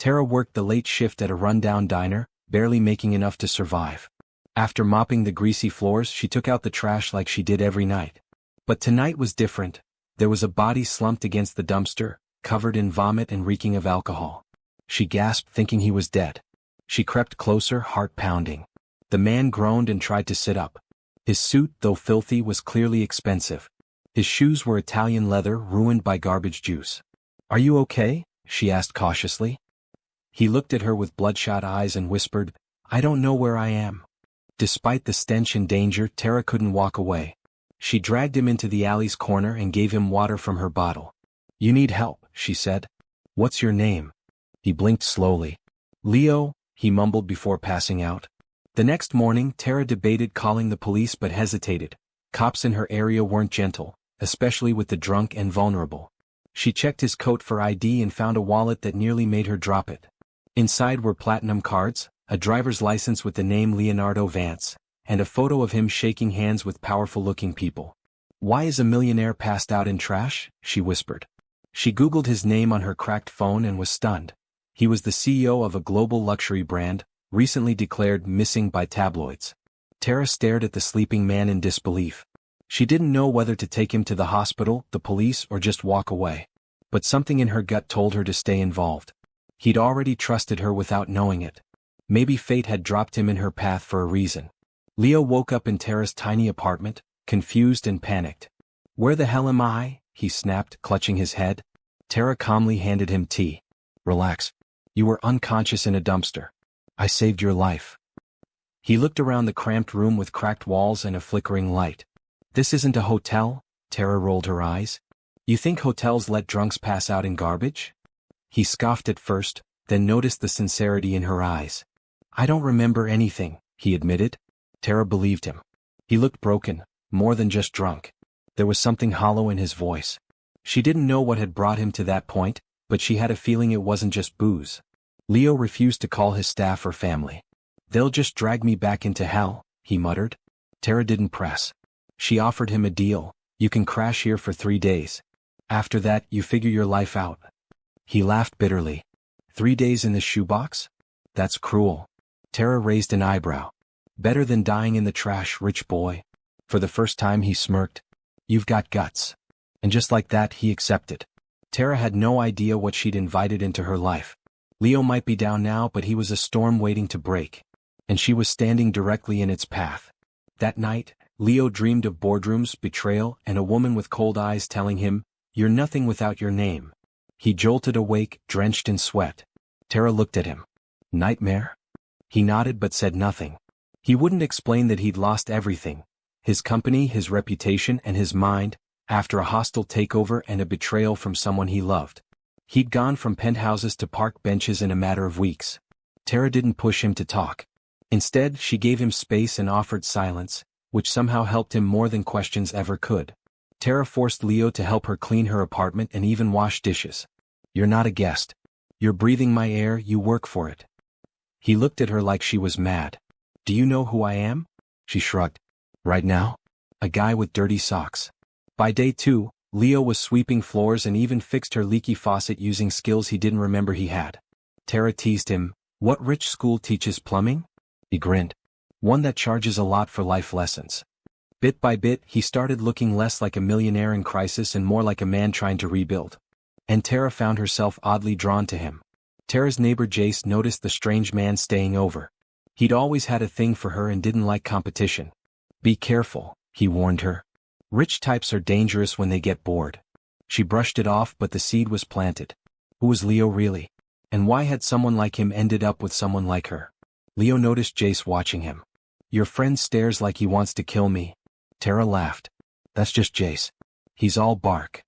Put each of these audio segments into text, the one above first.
Tara worked the late shift at a rundown diner, barely making enough to survive. After mopping the greasy floors, she took out the trash like she did every night. But tonight was different. There was a body slumped against the dumpster, covered in vomit and reeking of alcohol. She gasped, thinking he was dead. She crept closer, heart pounding. The man groaned and tried to sit up. His suit, though filthy, was clearly expensive. His shoes were Italian leather, ruined by garbage juice. "Are you okay?" she asked cautiously. He looked at her with bloodshot eyes and whispered, "I don't know where I am." Despite the stench and danger, Tara couldn't walk away. She dragged him into the alley's corner and gave him water from her bottle. "You need help," she said. "What's your name?" He blinked slowly. "Leo," he mumbled before passing out. The next morning, Tara debated calling the police but hesitated. Cops in her area weren't gentle, especially with the drunk and vulnerable. She checked his coat for ID and found a wallet that nearly made her drop it. Inside were platinum cards, a driver's license with the name Leonardo Vance, and a photo of him shaking hands with powerful-looking people. "Why is a millionaire passed out in trash?" she whispered. She Googled his name on her cracked phone and was stunned. He was the CEO of a global luxury brand, recently declared missing by tabloids. Tara stared at the sleeping man in disbelief. She didn't know whether to take him to the hospital, the police, or just walk away. But something in her gut told her to stay involved. He'd already trusted her without knowing it. Maybe fate had dropped him in her path for a reason. Leo woke up in Tara's tiny apartment, confused and panicked. "Where the hell am I?" he snapped, clutching his head. Tara calmly handed him tea. "Relax. You were unconscious in a dumpster. I saved your life." He looked around the cramped room with cracked walls and a flickering light. "This isn't a hotel?" Tara rolled her eyes. "You think hotels let drunks pass out in garbage?" He scoffed at first, then noticed the sincerity in her eyes. "I don't remember anything," he admitted. Tara believed him. He looked broken, more than just drunk. There was something hollow in his voice. She didn't know what had brought him to that point, but she had a feeling it wasn't just booze. Leo refused to call his staff or family. "They'll just drag me back into hell," he muttered. Tara didn't press. She offered him a deal. "You can crash here for 3 days. After that, you figure your life out." He laughed bitterly. 3 days in the shoebox? That's cruel. Tara raised an eyebrow. "Better than dying in the trash, rich boy." For the first time he smirked. "You've got guts." And just like that, he accepted. Tara had no idea what she'd invited into her life. Leo might be down now, but he was a storm waiting to break. And she was standing directly in its path. That night, Leo dreamed of boardrooms, betrayal, and a woman with cold eyes telling him, "You're nothing without your name." He jolted awake, drenched in sweat. Tara looked at him. "Nightmare?" He nodded but said nothing. He wouldn't explain that he'd lost everything. His company, his reputation, and his mind, after a hostile takeover and a betrayal from someone he loved. He'd gone from penthouses to park benches in a matter of weeks. Tara didn't push him to talk. Instead, she gave him space and offered silence, which somehow helped him more than questions ever could. Tara forced Leo to help her clean her apartment and even wash dishes. "You're not a guest. You're breathing my air, you work for it." He looked at her like she was mad. "Do you know who I am?" She shrugged. "Right now? A guy with dirty socks." By day 2, Leo was sweeping floors and even fixed her leaky faucet using skills he didn't remember he had. Tara teased him, "What rich school teaches plumbing?" He grinned. "One that charges a lot for life lessons." Bit by bit, he started looking less like a millionaire in crisis and more like a man trying to rebuild. And Tara found herself oddly drawn to him. Tara's neighbor Jace noticed the strange man staying over. He'd always had a thing for her and didn't like competition. "Be careful," he warned her. "Rich types are dangerous when they get bored." She brushed it off, but the seed was planted. Who was Leo really? And why had someone like him ended up with someone like her? Leo noticed Jace watching him. "Your friend stares like he wants to kill me." Tara laughed. "That's just Jace. He's all bark."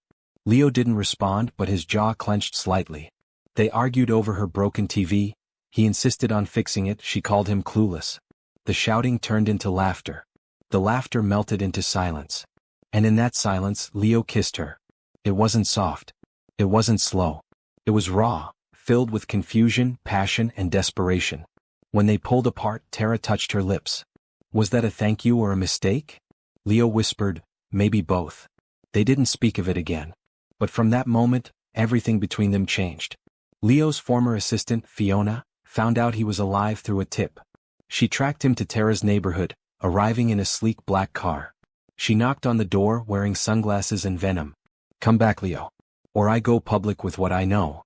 Leo didn't respond, but his jaw clenched slightly. They argued over her broken TV. He insisted on fixing it. She called him clueless. The shouting turned into laughter. The laughter melted into silence. And in that silence, Leo kissed her. It wasn't soft. It wasn't slow. It was raw, filled with confusion, passion, and desperation. When they pulled apart, Tara touched her lips. Was that a thank you or a mistake? Leo whispered, "Maybe both." They didn't speak of it again. But from that moment, everything between them changed. Leo's former assistant, Fiona, found out he was alive through a tip. She tracked him to Tara's neighborhood, arriving in a sleek black car. She knocked on the door wearing sunglasses and venom. "Come back, Leo. Or I go public with what I know."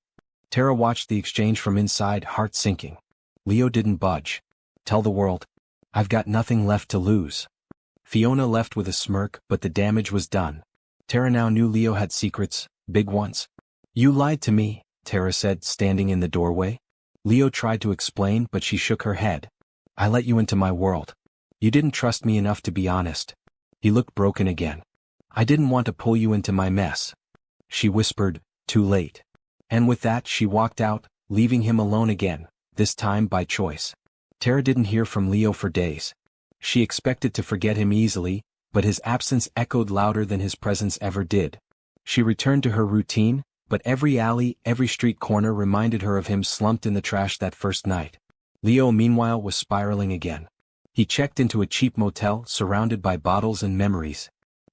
Tara watched the exchange from inside, heart sinking. Leo didn't budge. "Tell the world. I've got nothing left to lose." Fiona left with a smirk, but the damage was done. Tara now knew Leo had secrets, big ones. "You lied to me," Tara said, standing in the doorway. Leo tried to explain, but she shook her head. "I let you into my world. You didn't trust me enough to be honest." He looked broken again. "I didn't want to pull you into my mess." She whispered, "Too late." And with that she walked out, leaving him alone again, this time by choice. Tara didn't hear from Leo for days. She expected to forget him easily, but his absence echoed louder than his presence ever did. She returned to her routine, but every alley, every street corner reminded her of him slumped in the trash that first night. Leo meanwhile was spiraling again. He checked into a cheap motel surrounded by bottles and memories.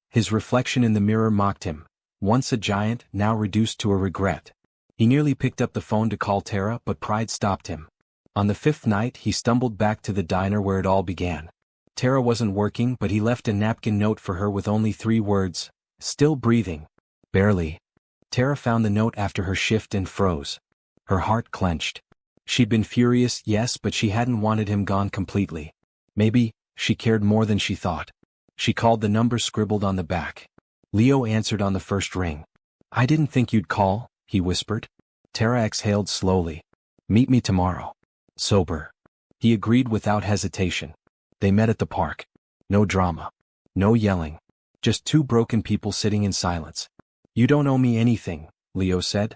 His reflection in the mirror mocked him, once a giant, now reduced to a regret. He nearly picked up the phone to call Tara, but pride stopped him. On the fifth night he stumbled back to the diner where it all began. Tara wasn't working, but he left a napkin note for her with only 3 words, "Still breathing." Barely. Tara found the note after her shift and froze. Her heart clenched. She'd been furious, yes, but she hadn't wanted him gone completely. Maybe she cared more than she thought. She called the number scribbled on the back. Leo answered on the first ring. "I didn't think you'd call," he whispered. Tara exhaled slowly. "Meet me tomorrow. Sober." He agreed without hesitation. They met at the park. No drama. No yelling. Just 2 broken people sitting in silence. "You don't owe me anything," Leo said.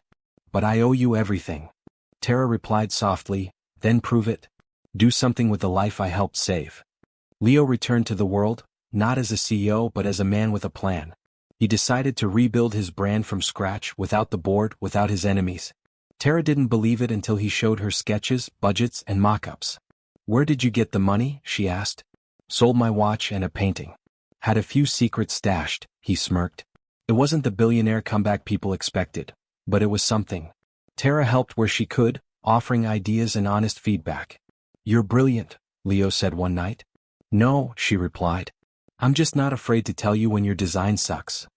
"But I owe you everything." Tara replied softly, "Then prove it. Do something with the life I helped save." Leo returned to the world, not as a CEO but as a man with a plan. He decided to rebuild his brand from scratch, without the board, without his enemies. Tara didn't believe it until he showed her sketches, budgets, and mock-ups. "Where did you get the money?" she asked. "Sold my watch and a painting. Had a few secrets stashed," he smirked. It wasn't the billionaire comeback people expected, but it was something. Tara helped where she could, offering ideas and honest feedback. "You're brilliant," Leo said one night. "No," she replied. "I'm just not afraid to tell you when your design sucks."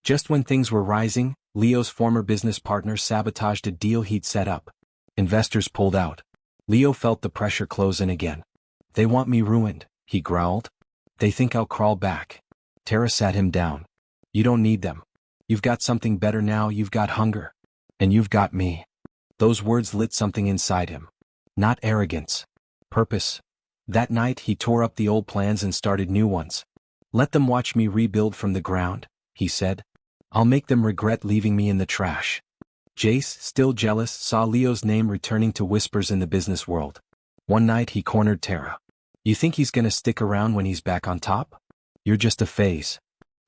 Just when things were rising, Leo's former business partner sabotaged a deal he'd set up. Investors pulled out. Leo felt the pressure close in again. "They want me ruined," he growled. "They think I'll crawl back." Tara sat him down. "You don't need them. You've got something better now. You've got hunger. And you've got me." Those words lit something inside him. Not arrogance. Purpose. That night he tore up the old plans and started new ones. "Let them watch me rebuild from the ground," he said. "I'll make them regret leaving me in the trash." Jace, still jealous, saw Leo's name returning to whispers in the business world. One night he cornered Tara. "You think he's gonna stick around when he's back on top? You're just a phase."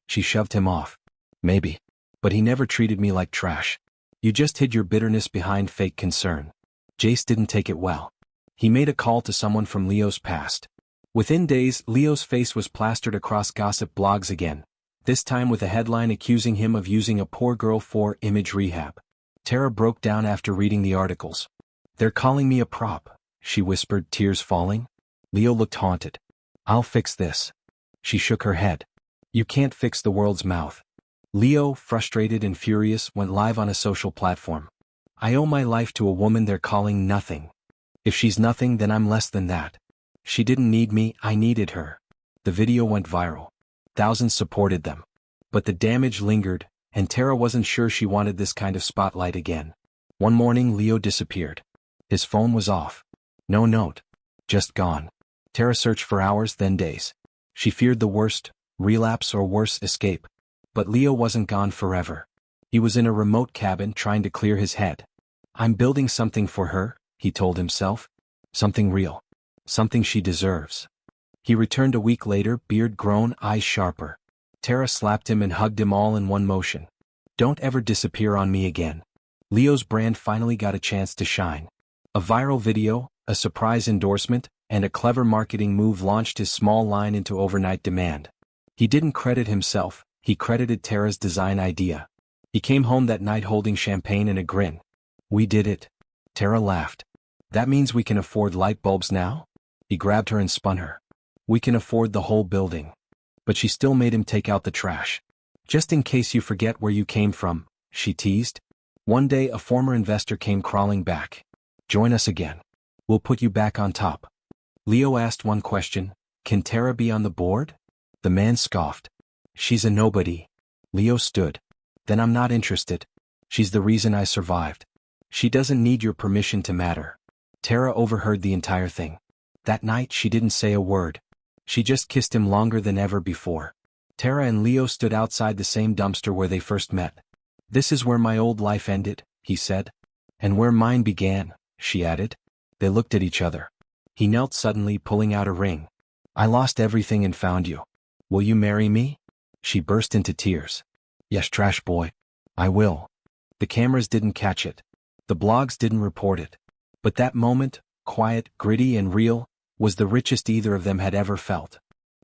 She shoved him off. "Maybe. But he never treated me like trash. You just hid your bitterness behind fake concern." Jace didn't take it well. He made a call to someone from Leo's past. Within days, Leo's face was plastered across gossip blogs again, this time with a headline accusing him of using a poor girl for image rehab. Tara broke down after reading the articles. "They're calling me a prop," she whispered, tears falling. Leo looked haunted. "I'll fix this." She shook her head. "You can't fix the world's mouth." Leo, frustrated and furious, went live on a social platform. "I owe my life to a woman they're calling nothing. If she's nothing, then I'm less than that. She didn't need me, I needed her." The video went viral. Thousands supported them. But the damage lingered, and Tara wasn't sure she wanted this kind of spotlight again. One morning Leo disappeared. His phone was off. No note. Just gone. Tara searched for hours, then days. She feared the worst, relapse or worse, escape. But Leo wasn't gone forever. He was in a remote cabin trying to clear his head. "I'm building something for her," he told himself. "Something real. Something she deserves." He returned a week later, beard grown, eyes sharper. Tara slapped him and hugged him all in one motion. "Don't ever disappear on me again." Leo's brand finally got a chance to shine. A viral video, a surprise endorsement, and a clever marketing move launched his small line into overnight demand. He didn't credit himself, he credited Tara's design idea. He came home that night holding champagne and a grin. "We did it," Tara laughed. That means we can afford light bulbs now? He grabbed her and spun her. We can afford the whole building. But she still made him take out the trash. Just in case you forget where you came from, she teased. One day a former investor came crawling back. Join us again. We'll put you back on top. Leo asked one question. Can Tara be on the board? The man scoffed. She's a nobody. Leo stood. Then I'm not interested. She's the reason I survived. She doesn't need your permission to matter. Tara overheard the entire thing. That night she didn't say a word. She just kissed him longer than ever before. Tara and Leo stood outside the same dumpster where they first met. This is where my old life ended, he said. And where mine began, she added. They looked at each other. He knelt suddenly, pulling out a ring. I lost everything and found you. Will you marry me? She burst into tears. Yes, trash boy. I will. The cameras didn't catch it. The blogs didn't report it. But that moment, quiet, gritty and real, was the richest either of them had ever felt.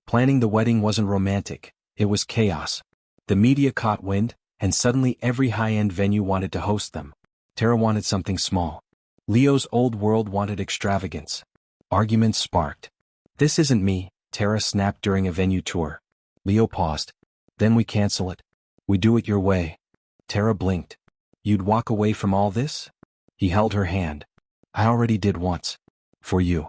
Planning the wedding wasn't romantic, it was chaos. The media caught wind, and suddenly every high-end venue wanted to host them. Tara wanted something small. Leo's old world wanted extravagance. Arguments sparked. This isn't me, Tara snapped during a venue tour. Leo paused. Then we cancel it. We do it your way. Tara blinked. You'd walk away from all this? He held her hand. I already did once. For you.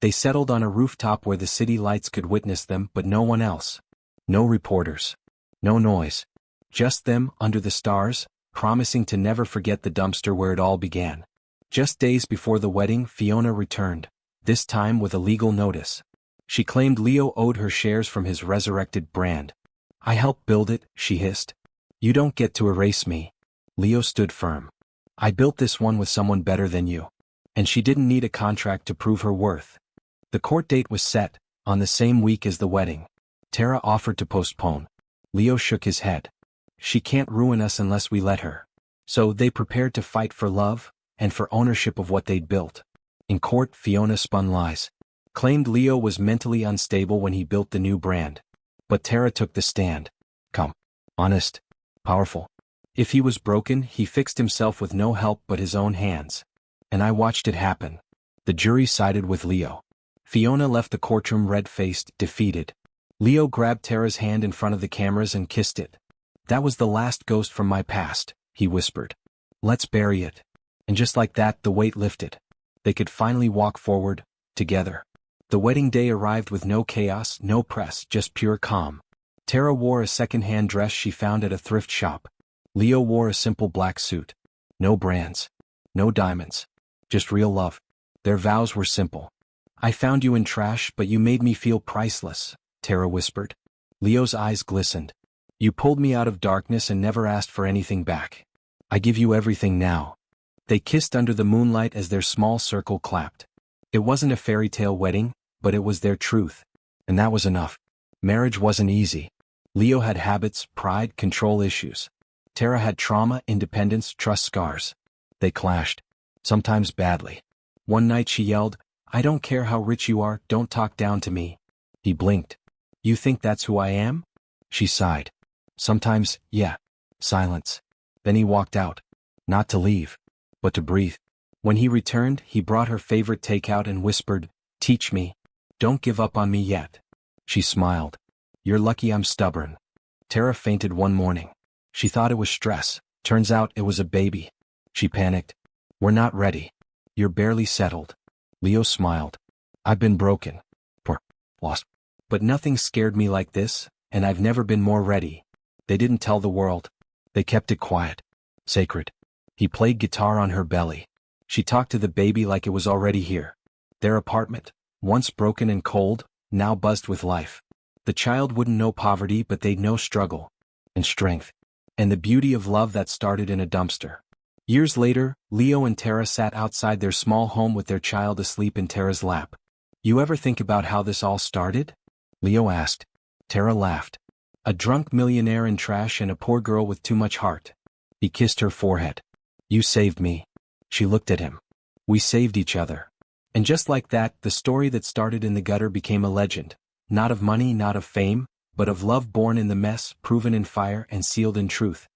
They settled on a rooftop where the city lights could witness them, but no one else. No reporters. No noise. Just them, under the stars, promising to never forget the dumpster where it all began. Just days before the wedding, Fiona returned, this time with a legal notice. She claimed Leo owed her shares from his resurrected brand. I helped build it, she hissed. You don't get to erase me. Leo stood firm. I built this one with someone better than you. And she didn't need a contract to prove her worth. The court date was set, on the same week as the wedding. Tara offered to postpone. Leo shook his head. She can't ruin us unless we let her. So they prepared to fight for love, and for ownership of what they'd built. In court, Fiona spun lies. Claimed Leo was mentally unstable when he built the new brand. But Tara took the stand. Come. Honest. Powerful. If he was broken, he fixed himself with no help but his own hands. And I watched it happen. The jury sided with Leo. Fiona left the courtroom red-faced, defeated. Leo grabbed Tara's hand in front of the cameras and kissed it. That was the last ghost from my past, he whispered. Let's bury it. And just like that, the weight lifted. They could finally walk forward, together. The wedding day arrived with no chaos, no press, just pure calm. Tara wore a second-hand dress she found at a thrift shop. Leo wore a simple black suit. No brands. No diamonds. Just real love. Their vows were simple. I found you in trash, but you made me feel priceless, Tara whispered. Leo's eyes glistened. You pulled me out of darkness and never asked for anything back. I give you everything now. They kissed under the moonlight as their small circle clapped. It wasn't a fairy tale wedding, but it was their truth. And that was enough. Marriage wasn't easy. Leo had habits, pride, control issues. Tara had trauma, independence, trust scars. They clashed. Sometimes badly. One night she yelled, I don't care how rich you are, don't talk down to me. He blinked. You think that's who I am? She sighed. Sometimes, yeah. Silence. Then he walked out. Not to leave, but to breathe. When he returned, he brought her favorite takeout and whispered, Teach me. Don't give up on me yet. She smiled. You're lucky I'm stubborn. Tara fainted one morning. She thought it was stress. Turns out it was a baby. She panicked. We're not ready. You're barely settled. Leo smiled. I've been broken. Poor. Lost. But nothing scared me like this, and I've never been more ready. They didn't tell the world. They kept it quiet. Sacred. He played guitar on her belly. She talked to the baby like it was already here. Their apartment, once broken and cold, now buzzed with life. The child wouldn't know poverty, but they'd know struggle. And strength. And the beauty of love that started in a dumpster. Years later, Leo and Tara sat outside their small home with their child asleep in Tara's lap. You ever think about how this all started? Leo asked. Tara laughed. A drunk millionaire in trash and a poor girl with too much heart. He kissed her forehead. You saved me. She looked at him. We saved each other. And just like that, the story that started in the gutter became a legend. Not of money, not of fame, but of love born in the mess, proven in fire, and sealed in truth.